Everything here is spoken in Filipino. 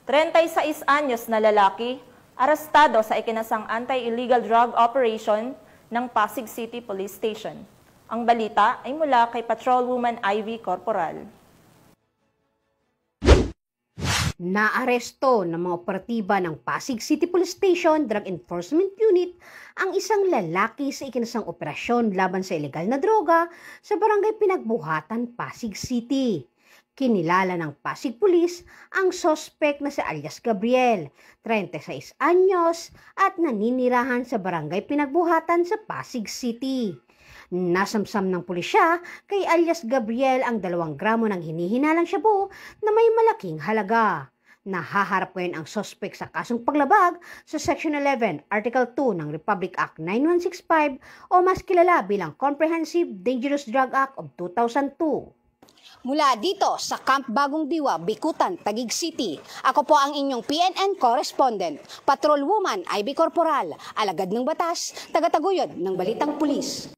36 anyos na lalaki, arestado sa ikinasang anti-illegal drug operation ng Pasig City Police Station. Ang balita ay mula kay Patrolwoman Ivy Corporal. Naaresto ng mga operatiba ng Pasig City Police Station Drug Enforcement Unit ang isang lalaki sa ikinasang operasyon laban sa ilegal na droga sa barangay Pinagbuhatan, Pasig City. Kinilala ng Pasig Police ang sospek na si alias Gabriel, 36 anyos at naninirahan sa barangay Pinagbuhatan sa Pasig City. Nasamsam ng pulisya kay alias Gabriel ang 2 gramo ng hinihinalang shabu na may malaking halaga. Nahaharap ngayon ang sospek sa kasong paglabag sa Section 11, Article 2 ng Republic Act 9165 o mas kilala bilang Comprehensive Dangerous Drug Act of 2002. Mula dito sa Camp Bagong Diwa, Bikutan, Taguig City, ako po ang inyong PNN correspondent, Patrolwoman Ivy Corporal, alagad ng batas, tagataguyod ng Balitang Pulis.